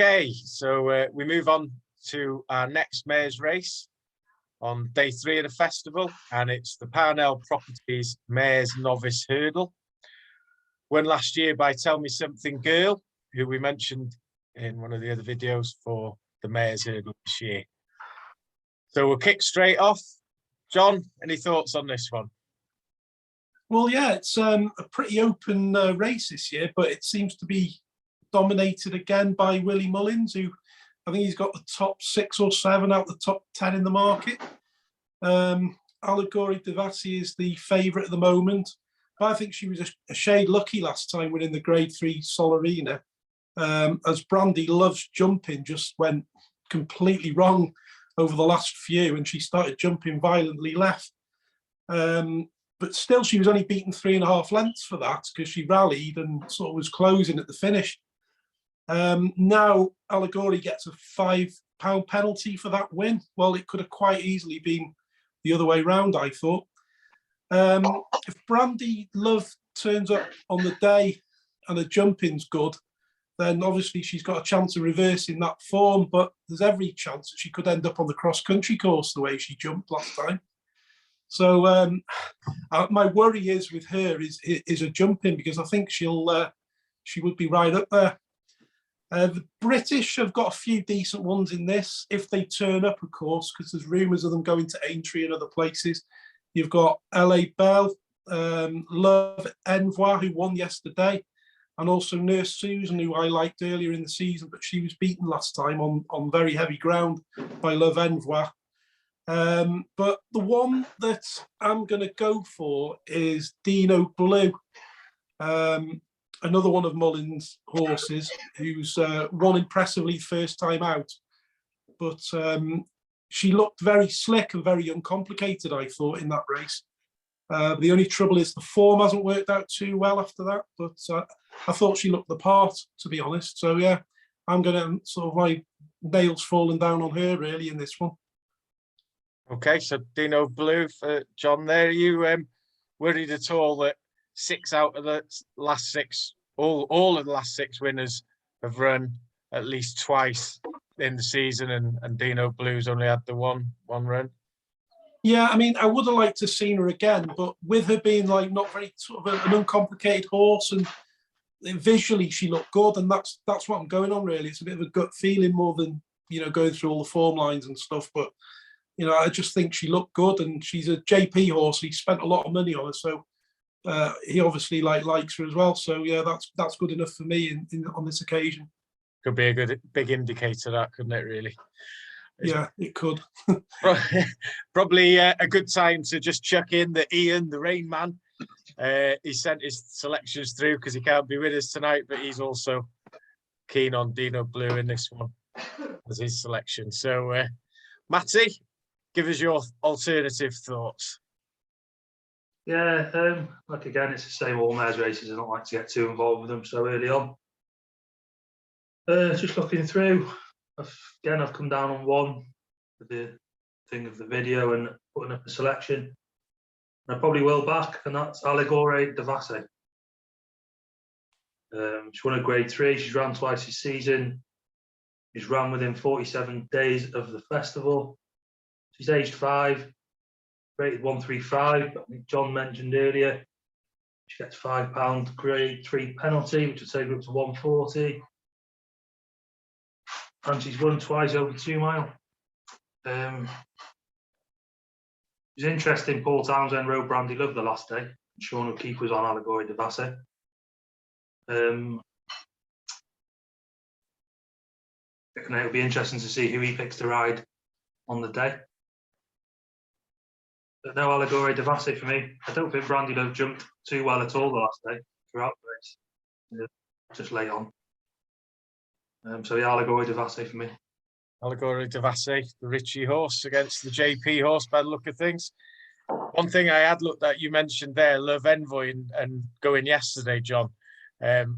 Okay, so we move on to our next mares race on day 3 of the festival, and it's the Parnell Properties Mares Novice Hurdle. Won last year by Tell Me Something Girl, who we mentioned in one of the other videos for the Mares Hurdle this year. So we'll kick straight off. John, any thoughts on this one? Well, yeah, it's a pretty open race this year, but it seems to be dominated again by Willie Mullins, who I think he's got the top 6 or 7 out of the top 10 in the market. Allegorie De Vassy is the favourite at the moment, but I think she was a shade lucky last time winning the Grade 3 Solarina, as Brandy Love's jumping just went completely wrong over the last few, and she started jumping violently left. But still, she was only beaten 3.5 lengths for that because she rallied and sort of was closing at the finish. Now Allegorie gets a £5 penalty for that win. Well, it could have quite easily been the other way round, I thought. If Brandy Love turns up on the day and the jumping's good, then obviously she's got a chance of reversing that form, but there's every chance that she could end up on the cross-country course the way she jumped last time. So my worry is with her is a jumping, because I think she would be right up there. The British have got a few decent ones in this, if they turn up, of course, because there's rumours of them going to Aintree and other places. You've got LA Belle, Love Envoi, who won yesterday, and also Nurse Susan, who I liked earlier in the season, but she was beaten last time on very heavy ground by Love Envoi. But the one that I'm going to go for is Dinoblue, another one of Mullins' horses, who's won impressively first time out. But she looked very slick and very uncomplicated, I thought, in that race. The only trouble is the form hasn't worked out too well after that, but I thought she looked the part, to be honest. So, yeah, I'm going to sort of my nails falling down on her, really, in this one. Okay, so Dinoblue for John there. Are you worried at all that 6 out of the last 6, all of the last 6 winners have run at least twice in the season, and Dinoblue's only had the one run? Yeah, I mean, I would have liked to have seen her again, but with her being like not very sort of an uncomplicated horse, and visually she looked good, and that's what I'm going on, really. It's a bit of a gut feeling more than, you know, going through all the form lines and stuff, but you know, I just think she looked good, and she's a JP horse. He spent a lot of money on her, so he obviously likes her as well. So yeah, that's good enough for me on this occasion. Could be a good big indicator, that, couldn't it? Really? Yeah, it could. Probably a good time to just chuck in that Ian, the Rain Man, he sent his selections through because he can't be with us tonight, but he's also keen on Dinoblue in this one as his selection. So, Matty, give us your alternative thoughts. Yeah, like again, it's the same old mares races. I don't like to get too involved with them so early on. Just looking through, I've come down on one for the thing of the video and putting up a selection. And I probably will back, and that's Allegorie De Vassy. She won a Grade 3. She's ran twice this season. She's ran within 47 days of the festival. She's aged 5, rated 135. I think John mentioned earlier she gets £5 Grade 3 penalty, which would take her up to 140. And she's won twice over 2 mile. It's interesting, Paul Townsend rode Brandy Love the last day. Sean O'Keefe was on Allegorie De Vassy. It'll be interesting to see who he picks to ride on the day. But no Allegorie De Vassy for me. I don't think Brandy Love jumped too well at all the last day throughout the race. Just late on. So yeah, Allegorie De Vassy for me. Allegorie De Vassy, the Ritchie horse against the JP horse, by the look of things. One thing I had looked at, you mentioned there, Love Envoi and going yesterday, John.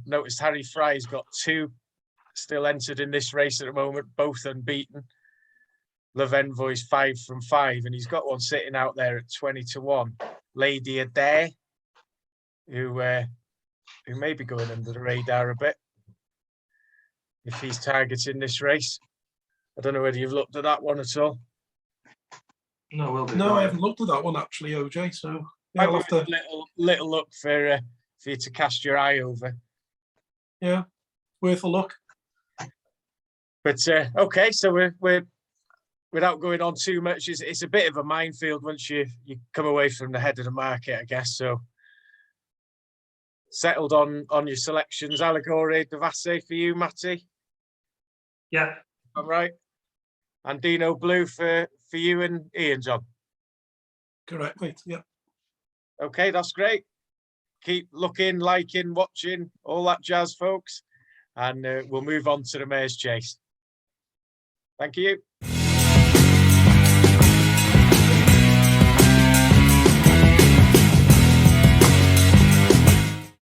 Noticed Harry Fry's got 2 still entered in this race at the moment, both unbeaten. Love Envoy's 5 from 5, and he's got one sitting out there at 20-1. Lady Adair, who may be going under the radar a bit. if he's targeting this race. I don't know whether you've looked at that one at all. No, will do. No, I haven't looked at that one actually, OJ. So yeah, I'll Might have be to. a little look for you to cast your eye over. Yeah, worth a look. But okay, so we're without going on too much, it's a bit of a minefield once you come away from the head of the market, I guess. So settled on your selections. Allegorie De Vassy for you, Matty. Yeah. All right. And Dinoblue for you and Ian, John. Correct, mate. Yeah. Okay, that's great. Keep looking, liking, watching, all that jazz, folks. And we'll move on to the Mares Chase. Thank you.